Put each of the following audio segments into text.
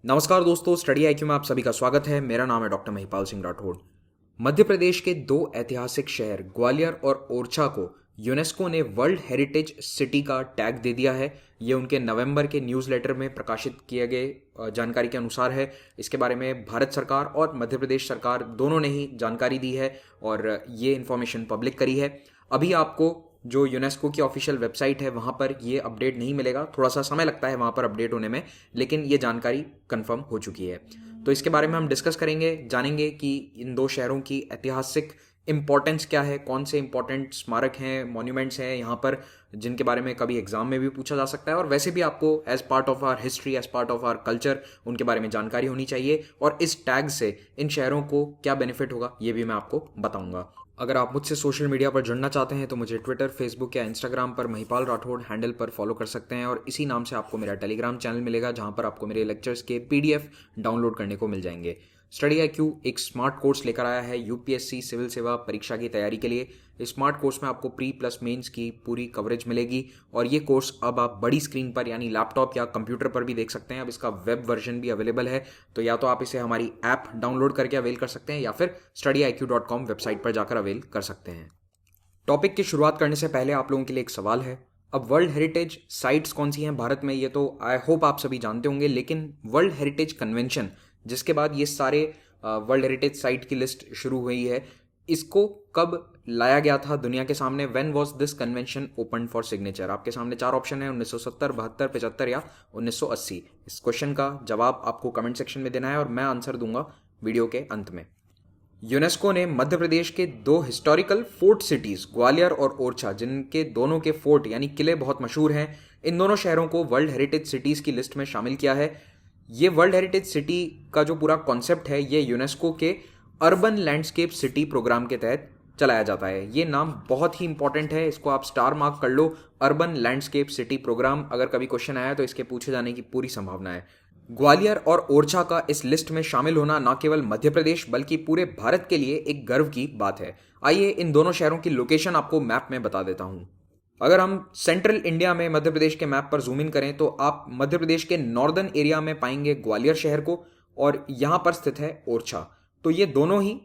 नमस्कार दोस्तों, study IQ में आप सभी का स्वागत है। मेरा नाम है डॉक्टर महिपाल सिंह राठौड़। मध्य प्रदेश के दो ऐतिहासिक शहर ग्वालियर और ओरछा को यूनेस्को ने वर्ल्ड हेरिटेज सिटी का टैग दे दिया है। ये उनके नवंबर के न्यूज़लेटर में प्रकाशित किए गए जानकारी के अनुसार है। इसके बारे में भारत सरकार और मध्य प्रदेश सरकार दोनों ने ही जानकारी दी है और ये इन्फॉर्मेशन पब्लिक करी है। अभी आपको जो यूनेस्को की ऑफिशियल वेबसाइट है वहाँ पर ये अपडेट नहीं मिलेगा, थोड़ा सा समय लगता है वहाँ पर अपडेट होने में, लेकिन ये जानकारी कंफर्म हो चुकी है। तो इसके बारे में हम डिस्कस करेंगे, जानेंगे कि इन दो शहरों की ऐतिहासिक इम्पोर्टेंस क्या है, कौन से इंपॉर्टेंट स्मारक हैं, मॉन्यूमेंट्स हैं यहाँ पर जिनके बारे में कभी एग्जाम में भी पूछा जा सकता है, और वैसे भी आपको as part of our history, as part of our culture उनके बारे में जानकारी होनी चाहिए। और इस टैग से इन शहरों को क्या बेनिफिट होगा ये भी मैं आपको बताऊंगा। अगर आप मुझसे सोशल मीडिया पर जुड़ना चाहते हैं तो मुझे ट्विटर, फेसबुक या इंस्टाग्राम पर महिपाल राठौड़ हैंडल पर फॉलो कर सकते हैं, और इसी नाम से आपको मेरा टेलीग्राम चैनल मिलेगा जहां पर आपको मेरे लेक्चर्स के पीडीएफ डाउनलोड करने को मिल जाएंगे। स्टडी आईक्यू एक स्मार्ट कोर्स लेकर आया है यूपीएससी सिविल सेवा परीक्षा की तैयारी के लिए। इस स्मार्ट कोर्स में आपको प्री प्लस मेंस की पूरी कवरेज मिलेगी, और ये कोर्स अब आप बड़ी स्क्रीन पर यानी लैपटॉप या कंप्यूटर पर भी देख सकते हैं। अब इसका वेब वर्जन भी अवेलेबल है, तो या तो आप इसे हमारी ऐप डाउनलोड करके अवेल कर सकते हैं या फिर studyIQ.com वेबसाइट पर जाकर अवेल कर सकते हैं। टॉपिक की शुरुआत करने से पहले आप लोगों के लिए एक सवाल है। अब वर्ल्ड हेरिटेज साइट्स कौन सी हैं भारत में, ये तो आई होप आप सभी जानते होंगे, लेकिन वर्ल्ड हेरिटेज कन्वेंशन जिसके बाद ये सारे वर्ल्ड हेरिटेज साइट की लिस्ट शुरू हुई है, इसको कब लाया गया था दुनिया के सामने? When was this convention open for signature? आपके सामने चार ऑप्शन है, 1970, 72, 75 या 1980। इस क्वेश्चन का जवाब आपको कमेंट सेक्शन में देना है और मैं आंसर दूंगा वीडियो के अंत में। यूनेस्को ने मध्य प्रदेश के दो हिस्टोरिकल फोर्ट सिटीज ग्वालियर और ओरछा, जिनके दोनों के फोर्ट यानी किले बहुत मशहूर हैं, इन दोनों शहरों को वर्ल्ड हेरिटेज सिटीज की लिस्ट में शामिल किया है। ये वर्ल्ड हेरिटेज सिटी का जो पूरा कॉन्सेप्ट है ये यूनेस्को के अर्बन लैंडस्केप सिटी प्रोग्राम के तहत चलाया जाता है। ये नाम बहुत ही इंपॉर्टेंट है, इसको आप स्टार मार्क कर लो। अर्बन लैंडस्केप सिटी प्रोग्राम, अगर कभी क्वेश्चन आया तो इसके पूछे जाने की पूरी संभावना है। ग्वालियर और ओरछा का इस लिस्ट में शामिल होना न केवल मध्य प्रदेश बल्कि पूरे भारत के लिए एक गर्व की बात है। आइए इन दोनों शहरों की लोकेशन आपको मैप में बता देता हूं। अगर हम सेंट्रल इंडिया में मध्य प्रदेश के मैप पर जूम इन करें तो आप मध्य प्रदेश के नॉर्दर्न एरिया में पाएंगे ग्वालियर शहर को, और यहां पर स्थित है ओरछा। तो ये दोनों ही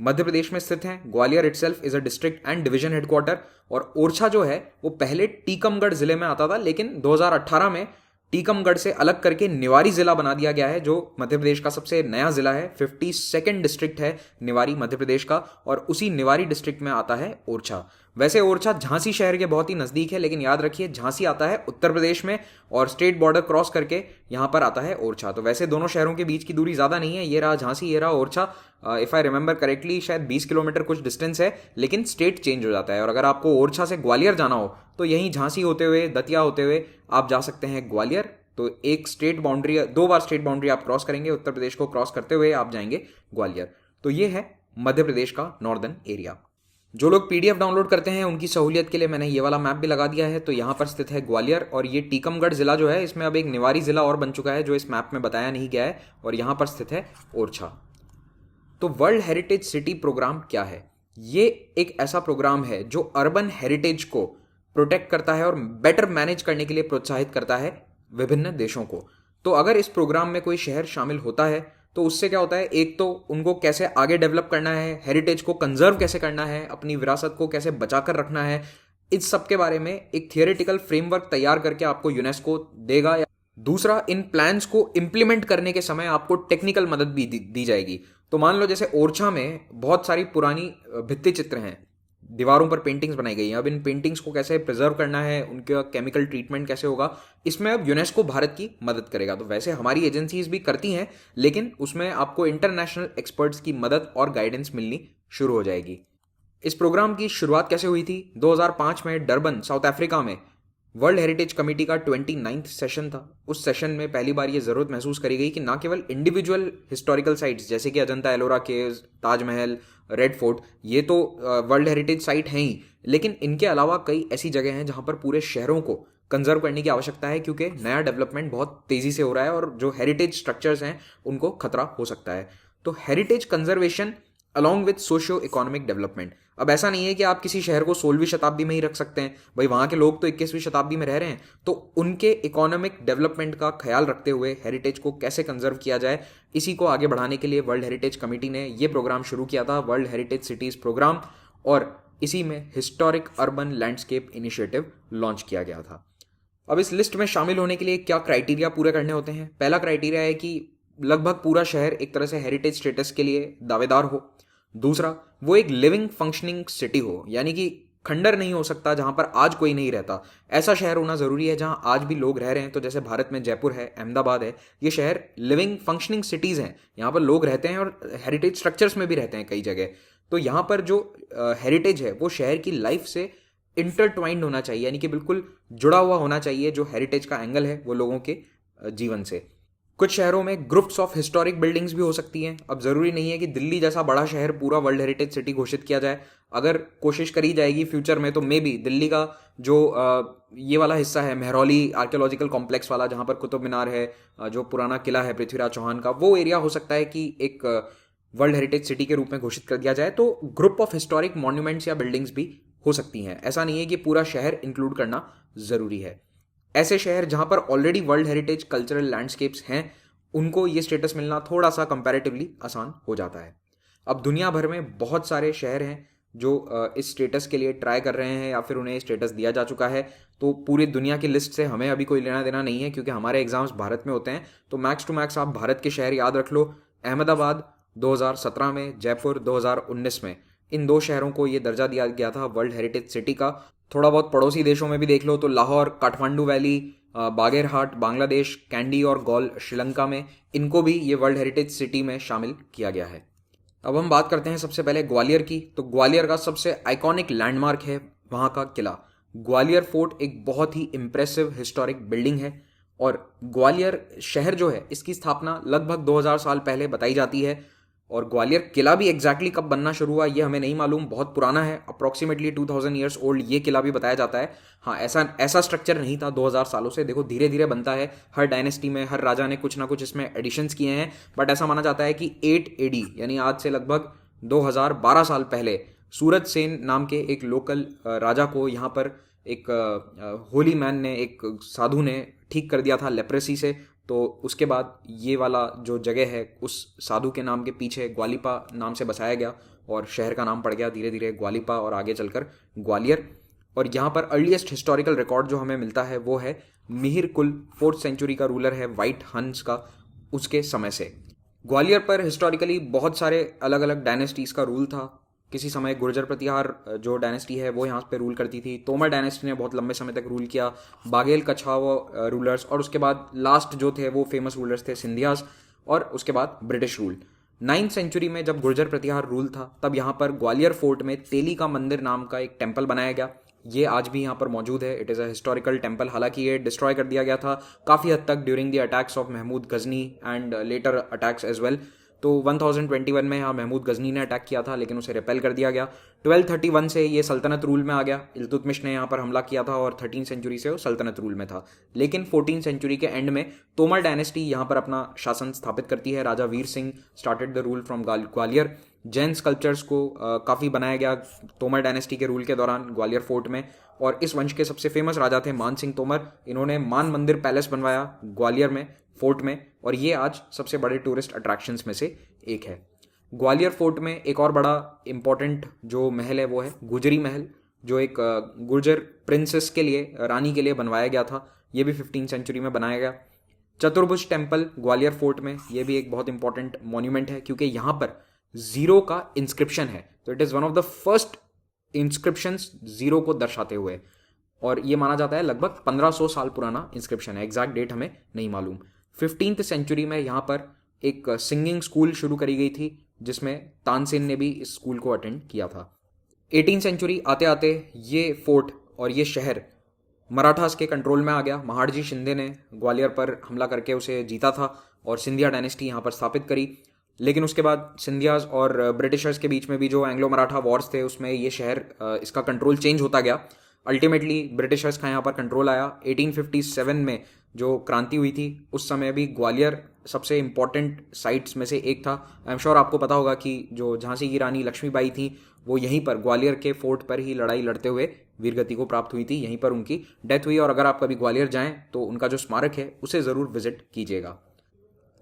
मध्य प्रदेश में स्थित हैं। Gwalior itself is a district and division headquarter, और ओरछा जो है वो पहले टीकमगढ़ जिले में आता था, लेकिन 2018 में टीकमगढ़ से अलग करके निवारी जिला बना दिया गया है, जो मध्य प्रदेश का सबसे नया जिला है। 52nd डिस्ट्रिक्ट है निवारी मध्य प्रदेश का, और उसी निवारी डिस्ट्रिक्ट में आता है ओरछा। वैसे ओरछा झांसी शहर के बहुत ही नजदीक है, लेकिन याद रखिए झांसी आता है उत्तर प्रदेश में, और स्टेट बॉर्डर क्रॉस करके यहां पर आता है ओरछा। तो वैसे दोनों शहरों के बीच की दूरी ज्यादा नहीं है, ये रहा झांसी, ये रहा Orchha. If I remember correctly शायद 20 किलोमीटर कुछ डिस्टेंस है, लेकिन स्टेट चेंज हो जाता है। और अगर आपको ओरछा से ग्वालियर जाना हो तो यहीं झांसी होते हुए, दतिया होते हुए आप जा सकते हैं ग्वालियर। तो एक स्टेट बाउंड्री, दो बार स्टेट बाउंड्री आप क्रॉस करेंगे, उत्तर प्रदेश को क्रॉस करते हुए आप जाएंगे ग्वालियर। तो ये है मध्य प्रदेश का नॉर्दर्न एरिया। जो लोग पीडीएफ डाउनलोड करते हैं उनकी सहूलियत के लिए मैंने ये वाला मैप भी लगा दिया है। तो यहाँ पर स्थित है ग्वालियर, और ये टीकमगढ़ जिला जो है इसमें अब एक निवारी जिला और बन चुका है जो इस मैप में बताया नहीं गया है, और यहाँ पर स्थित है ओरछा। तो वर्ल्ड हेरिटेज सिटी प्रोग्राम क्या है? ये एक ऐसा प्रोग्राम है जो अर्बन हेरिटेज को प्रोटेक्ट करता है और बेटर मैनेज करने के लिए प्रोत्साहित करता है विभिन्न देशों को। तो अगर इस प्रोग्राम में कोई शहर शामिल होता है तो उससे क्या होता है, एक तो उनको कैसे आगे डेवलप करना है, हेरिटेज को कंजर्व कैसे करना है, अपनी विरासत को कैसे बचाकर रखना है, इस सब के बारे में एक थियोरेटिकल फ्रेमवर्क तैयार करके आपको यूनेस्को देगा। दूसरा, इन प्लान्स को इंप्लीमेंट करने के समय आपको टेक्निकल मदद भी दी जाएगी। तो मान लो जैसे ओरछा में बहुत सारी पुरानी भित्ति चित्र हैं, दीवारों पर पेंटिंग्स बनाई गई हैं। अब इन पेंटिंग्स को कैसे प्रिजर्व करना है, उनका केमिकल ट्रीटमेंट कैसे होगा, इसमें अब यूनेस्को भारत की मदद करेगा। तो वैसे हमारी एजेंसीज भी करती हैं, लेकिन उसमें आपको इंटरनेशनल एक्सपर्ट्स की मदद और गाइडेंस मिलनी शुरू हो जाएगी। इस प्रोग्राम की शुरुआत कैसे हुई थी? 2005 में डरबन, साउथ अफ्रीका में वर्ल्ड हेरिटेज कमेटी का 29th सेशन था। उस सेशन में पहली बार ये जरूरत महसूस करी गई कि ना केवल इंडिविजुअल हिस्टोरिकल साइट्स जैसे कि Ajanta Ellora caves, Taj Mahal, red fort, ये तो वर्ल्ड हेरिटेज साइट हैं ही, लेकिन इनके अलावा कई ऐसी जगह हैं जहां पर पूरे शहरों को कंजर्व करने की आवश्यकता है, क्योंकि नया डेवलपमेंट बहुत तेजी से हो रहा है और जो हेरिटेज स्ट्रक्चर्स हैं उनको खतरा हो सकता है। तो heritage conservation along with socio economic development. अब ऐसा नहीं है कि आप किसी शहर को 16वीं शताब्दी में ही रख सकते हैं, भाई वहाँ के लोग तो 21वीं शताब्दी में रह रहे हैं, तो उनके इकोनॉमिक डेवलपमेंट का ख्याल रखते हुए हेरिटेज को कैसे कंजर्व किया जाए, इसी को आगे बढ़ाने के लिए वर्ल्ड हेरिटेज कमेटी ने ये प्रोग्राम शुरू किया था, वर्ल्ड हेरिटेज सिटीज़ प्रोग्राम, और इसी में historic urban landscape initiative launch किया गया था। अब इस लिस्ट में शामिल होने के लिए क्या क्राइटेरिया पूरे करने होते हैं? पहला क्राइटेरिया है कि लगभग पूरा शहर एक तरह से हेरिटेज स्टेटस के लिए दावेदार हो। दूसरा, वो एक लिविंग फंक्शनिंग सिटी हो, यानी कि खंडर नहीं हो सकता जहां पर आज कोई नहीं रहता, ऐसा शहर होना जरूरी है जहां आज भी लोग रह रहे हैं। तो जैसे भारत में जयपुर है, अहमदाबाद है, ये शहर लिविंग फंक्शनिंग सिटीज हैं, यहाँ पर लोग रहते हैं और हेरिटेज स्ट्रक्चर्स में भी रहते हैं कई जगह। तो यहाँ पर जो हेरिटेज है वो शहर की लाइफ से इंटरट्वाइंड होना चाहिए, यानी कि बिल्कुल जुड़ा हुआ होना चाहिए। जो हेरिटेज का एंगल है वो लोगों के जीवन से। कुछ शहरों में ग्रुप्स ऑफ हिस्टोरिक बिल्डिंग्स भी हो सकती हैं। अब ज़रूरी नहीं है कि दिल्ली जैसा बड़ा शहर पूरा वर्ल्ड हेरिटेज सिटी घोषित किया जाए। अगर कोशिश करी जाएगी फ्यूचर में तो मे बी दिल्ली का जो ये वाला हिस्सा है, मेहरौली आर्कियोलॉजिकल कॉम्प्लेक्स वाला, जहाँ पर कुतुब मीनार है, जो पुराना किला है पृथ्वीराज चौहान का, वो एरिया हो सकता है कि एक वर्ल्ड हेरिटेज सिटी के रूप में घोषित कर दिया जाए। तो ग्रुप ऑफ हिस्टोरिक मॉन्यूमेंट्स या बिल्डिंग्स भी हो सकती हैं। ऐसा नहीं है कि पूरा शहर इंक्लूड करना ज़रूरी है। ऐसे शहर जहाँ पर already world heritage cultural landscapes हैं, उनको ये स्टेटस मिलना थोड़ा सा कंपैरेटिवली आसान हो जाता है। अब दुनिया भर में बहुत सारे शहर हैं जो इस स्टेटस के लिए ट्राई कर रहे हैं या फिर उन्हें स्टेटस दिया जा चुका है। तो पूरी दुनिया की लिस्ट से हमें अभी कोई लेना देना नहीं है, क्योंकि हमारे एग्जाम्स भारत में होते हैं। तो मैक्स टू मैक्स आप भारत के शहर याद रख लो। अहमदाबाद 2017 में, जयपुर 2019 में, इन दो शहरों को ये दर्जा दिया गया था वर्ल्ड हेरिटेज सिटी का। थोड़ा बहुत पड़ोसी देशों में भी देख लो तो लाहौर, काठमांडू वैली, बागेरहाट बांग्लादेश, कैंडी और गौल श्रीलंका में, इनको भी ये वर्ल्ड हेरिटेज सिटी में शामिल किया गया है। अब हम बात करते हैं सबसे पहले ग्वालियर की। तो ग्वालियर का सबसे आइकॉनिक लैंडमार्क है वहाँ का किला। ग्वालियर फोर्ट एक बहुत ही इम्प्रेसिव हिस्टोरिक बिल्डिंग है, और ग्वालियर शहर जो है इसकी स्थापना लगभग 2000 साल पहले बताई जाती है। और ग्वालियर किला भी एग्जैक्टली कब बनना शुरू हुआ ये हमें नहीं मालूम, बहुत पुराना है, अप्रॉक्सीमेटली 2000 ईयर्स ओल्ड ये किला भी बताया जाता है। हाँ, ऐसा स्ट्रक्चर नहीं था 2000 सालों से। देखो धीरे धीरे बनता है, हर डायनेस्टी में हर राजा ने कुछ ना कुछ इसमें एडिशंस किए हैं। बट ऐसा माना जाता है कि 8 AD यानी आज से लगभग 2012 साल पहले सूरज सेन नाम के एक लोकल राजा को यहाँ पर एक होली मैन ने, एक साधु ने ठीक कर दिया था लेप्रेसी से। तो उसके बाद ये वाला जो जगह है उस साधु के नाम के पीछे ग्वालिपा नाम से बसाया गया और शहर का नाम पड़ गया धीरे धीरे ग्वालिपा और आगे चलकर ग्वालियर। और यहाँ पर अर्लीस्ट हिस्टोरिकल रिकॉर्ड जो हमें मिलता है वो है मिहिर कुल, 4th सेंचुरी का रूलर है व्हाइट हंस का, उसके समय से। ग्वालियर पर हिस्टोरिकली बहुत सारे अलग अलग डायनेस्टीज़ का रूल था। किसी समय गुर्जर प्रतिहार जो डायनेस्टी है वो यहाँ पे रूल करती थी। तोमर डायनेस्टी ने बहुत लंबे समय तक रूल किया, बाघेल कछाव रूलर्स, और उसके बाद लास्ट जो थे वो फेमस रूलर्स थे सिंधियाज, और उसके बाद ब्रिटिश रूल। 9th सेंचुरी में जब गुर्जर प्रतिहार रूल था तब यहाँ पर ग्वालियर फोर्ट में तेली का मंदिर नाम का एक टेम्पल बनाया गया। ये आज भी यहाँ पर मौजूद है। It is a historical temple. हालांकि ये डिस्ट्रॉय कर दिया गया था काफ़ी हद तक during the attacks of Mahmud Ghazni and later attacks as well. तो 1021 में यहाँ महमूद गजनी ने अटैक किया था, लेकिन उसे रिपेल कर दिया गया। 1231 से ये सल्तनत रूल में आ गया। इल्तुतमिश ने यहाँ पर हमला किया था और 13th सेंचुरी से वो सल्तनत रूल में था। लेकिन 14th सेंचुरी के एंड में तोमर डायनेस्टी यहाँ पर अपना शासन स्थापित करती है। Raja Vir Singh started the rule from Gwalior. Jain sculptures को काफ़ी बनाया गया तोमर डायनेस्टी के रूल के दौरान ग्वालियर फोर्ट में। और इस वंश के सबसे फेमस राजा थे मान सिंह तोमर। इन्होंने मान मंदिर पैलेस बनवाया ग्वालियर में, फोर्ट में, और ये आज सबसे बड़े टूरिस्ट अट्रैक्शंस में से एक है। ग्वालियर फोर्ट में एक और बड़ा इंपॉर्टेंट जो महल है वो है गुजरी महल, जो एक गुर्जर प्रिंसेस के लिए, रानी के लिए बनवाया गया था। ये भी 15th सेंचुरी में बनाया गया। चतुर्भुज टेम्पल ग्वालियर फोर्ट में, ये भी एक बहुत इंपॉर्टेंट मॉन्यूमेंट है क्योंकि यहाँ पर 0 का इंस्क्रिप्शन है। तो it is one of the first inscriptions 0 को दर्शाते हुए, और ये माना जाता है लगभग 1500 साल पुराना इंस्क्रिप्शन है। एग्जैक्ट डेट हमें नहीं मालूम। 15th सेंचुरी में यहाँ पर एक सिंगिंग स्कूल शुरू करी गई थी जिसमें तानसेन ने भी इस स्कूल को अटेंड किया था। 18th सेंचुरी आते आते ये फोर्ट और ये शहर मराठास के कंट्रोल में आ गया। महाडजी शिंदे ने ग्वालियर पर हमला करके उसे जीता था और सिंधिया डायनेस्टी यहाँ पर स्थापित करी। लेकिन उसके बाद सिंधियाज और ब्रिटिशर्स के बीच में भी जो एंग्लो मराठा वॉर्स थे उसमें ये शहर, इसका कंट्रोल चेंज होता गया। अल्टीमेटली ब्रिटिशर्स का यहाँ पर कंट्रोल आया। 1857 में जो क्रांति हुई थी उस समय भी ग्वालियर सबसे इम्पॉर्टेंट साइट्स में से एक था। आई एम श्योर आपको पता होगा कि जो झांसी की रानी लक्ष्मीबाई थी वो यहीं पर ग्वालियर के फोर्ट पर ही लड़ाई लड़ते हुए वीरगति को प्राप्त हुई थी, यहीं पर उनकी डेथ हुई। और अगर आप कभी ग्वालियर जाएं तो उनका जो स्मारक है उसे ज़रूर विजिट कीजिएगा।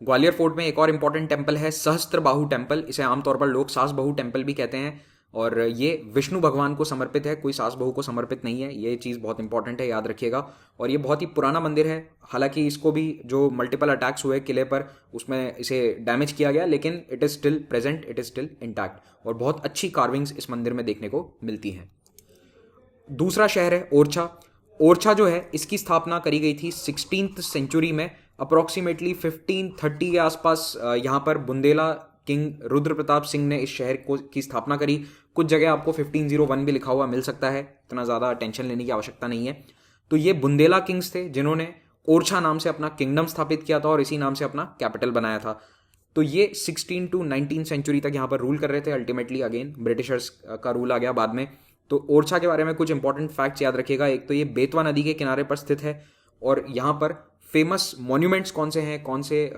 ग्वालियर फोर्ट में एक और इम्पॉर्टेंट टेम्पल है सहस्त्रबाहु टेम्पल। इसे आमतौर पर लोग सास बहू टेम्पल भी कहते हैं और ये विष्णु भगवान को समर्पित है, कोई सास बहू को समर्पित नहीं है। ये चीज़ बहुत इंपॉर्टेंट है, याद रखिएगा। और ये बहुत ही पुराना मंदिर है, हालांकि इसको भी जो मल्टीपल अटैक्स हुए किले पर उसमें इसे डैमेज किया गया, लेकिन it is still present, it is still intact और बहुत अच्छी कार्विंग्स इस मंदिर में देखने को मिलती हैं। दूसरा शहर है ओरछा। ओरछा जो है इसकी स्थापना करी गई थी 16th सेंचुरी में, अप्रॉक्सीमेटली 1530 के आसपास। यहाँ पर बुंदेला किंग रुद्र प्रताप सिंह ने इस शहर को की स्थापना करी। कुछ जगह आपको 1501 भी लिखा हुआ मिल सकता है, इतना ज़्यादा टेंशन लेने की आवश्यकता नहीं है। तो ये बुंदेला किंग्स थे जिन्होंने ओरछा नाम से अपना किंगडम स्थापित किया था और इसी नाम से अपना कैपिटल बनाया था। तो ये 16 to 19 सेंचुरी तक यहाँ पर रूल कर रहे थे। अल्टीमेटली अगेन ब्रिटिशर्स का रूल आ गया बाद में। तो ओरछा के बारे में कुछ इंपॉर्टेंट फैक्ट्स याद रखिएगा। एक तो ये बेतवा नदी के किनारे पर स्थित है और यहाँ पर फेमस मॉन्यूमेंट्स कौन से हैं, कौन से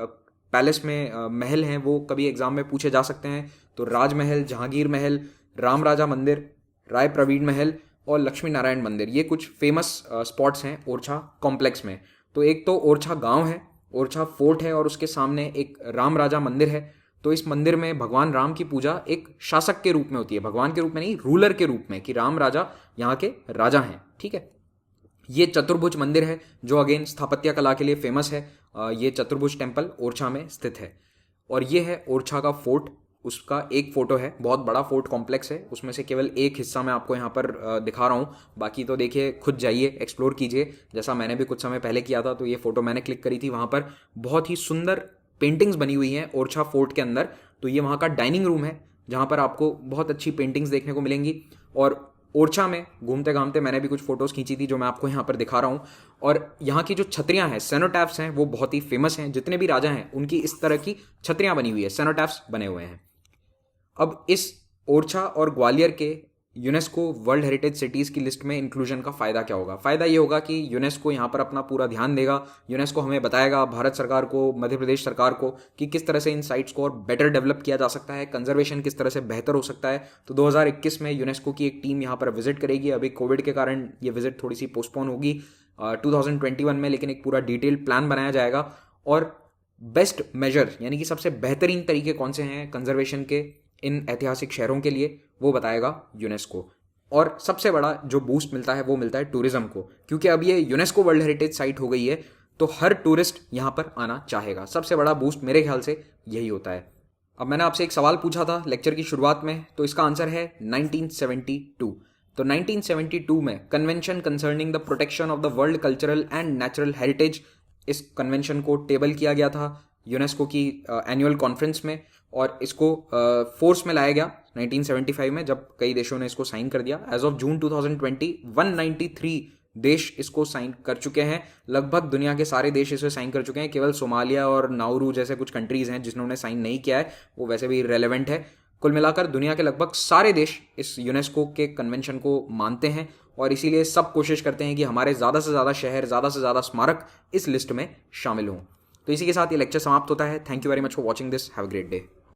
पैलेस में महल हैं, वो कभी एग्जाम में पूछे जा सकते हैं। तो राजमहल, जहांगीर महल, राम राजा मंदिर, राय प्रवीण महल और लक्ष्मी नारायण मंदिर, ये कुछ फेमस स्पॉट्स हैं ओरछा कॉम्प्लेक्स में। तो एक तो ओरछा गांव है, ओरछा फोर्ट है और उसके सामने एक राम राजा मंदिर है। तो इस मंदिर में भगवान राम की पूजा एक शासक के रूप में होती है, भगवान के रूप में नहीं, रूलर के रूप में, कि राम राजा यहाँ के राजा हैं। ठीक है। ये चतुर्भुज मंदिर है जो अगेन स्थापत्य कला के लिए फेमस है। ये चतुर्भुज टेम्पल ओरछा में स्थित है। और ये है ओरछा का फोर्ट, उसका एक फोटो है। बहुत बड़ा फोर्ट कॉम्प्लेक्स है, उसमें से केवल एक हिस्सा मैं आपको यहाँ पर दिखा रहा हूँ। बाकी तो देखिए, खुद जाइए, एक्सप्लोर कीजिए, जैसा मैंने भी कुछ समय पहले किया था। तो ये फोटो मैंने क्लिक करी थी, वहाँ पर बहुत ही सुंदर पेंटिंग्स बनी हुई हैं ओरछा फोर्ट के अंदर। तो ये वहाँ का डाइनिंग रूम है जहाँ पर आपको बहुत अच्छी पेंटिंग्स देखने को मिलेंगी। और ओरछा में घूमते घामते मैंने भी कुछ फोटोज़ खींची थी जो मैं आपको यहाँ पर दिखा रहा हूँ। और यहाँ की जो छतरियाँ हैं, सेनोटैफ्स हैं, वो बहुत ही फेमस हैं। जितने भी राजा हैं उनकी इस तरह की छतरियाँ बनी हुई है, सेनोटैफ्स बने हुए हैं। अब इस ओरछा और ग्वालियर के यूनेस्को वर्ल्ड हेरिटेज सिटीज़ की लिस्ट में इंक्लूजन का फ़ायदा क्या होगा? फ़ायदा ये होगा कि यूनेस्को यहाँ पर अपना पूरा ध्यान देगा। यूनेस्को हमें बताएगा, भारत सरकार को, मध्य प्रदेश सरकार को, कि किस तरह से इन साइट्स को और बेटर डेवलप किया जा सकता है, कंजर्वेशन किस तरह से बेहतर हो सकता है। तो 2021 में यूनेस्को की एक टीम यहाँ पर विजिट करेगी। अभी कोविड के कारण ये विजिट थोड़ी सी पोस्टपोन होगी 2021 में, लेकिन एक पूरा डिटेल्ड प्लान बनाया जाएगा। और बेस्ट मेजर यानी कि सबसे बेहतरीन तरीके कौन से हैं कंजर्वेशन के इन ऐतिहासिक शहरों के लिए, वो बताएगा यूनेस्को। और सबसे बड़ा जो बूस्ट मिलता है वो मिलता है टूरिज्म को, क्योंकि अब ये यूनेस्को वर्ल्ड हेरिटेज साइट हो गई है तो हर टूरिस्ट यहाँ पर आना चाहेगा। सबसे बड़ा बूस्ट मेरे ख्याल से यही होता है। अब मैंने आपसे एक सवाल पूछा था लेक्चर की शुरुआत में, तो इसका आंसर है 1972। तो 1972 में convention concerning the protection of the world cultural and natural heritage, इस कन्वेंशन को टेबल किया गया था यूनेस्को की एनुअल कॉन्फ्रेंस में और इसको फोर्स में लाया गया 1975 में, जब कई देशों ने इसको साइन कर दिया। एज ऑफ जून 2020 193 देश इसको साइन कर चुके हैं। लगभग दुनिया के सारे देश इसे साइन कर चुके हैं। केवल सोमालिया और नाउरू जैसे कुछ कंट्रीज हैं जिन्होंने साइन नहीं किया है, वो वैसे भी रेलेवेंट है। कुल मिलाकर दुनिया के लगभग सारे देश इस यूनेस्को के कन्वेंशन को मानते हैं और इसीलिए सब कोशिश करते हैं कि हमारे ज़्यादा से ज़्यादा शहर, ज़्यादा से ज़्यादा स्मारक इस लिस्ट में शामिल हों। तो इसी के साथ ये लेक्चर समाप्त होता है। Thank you very much for watching this. Have a great day.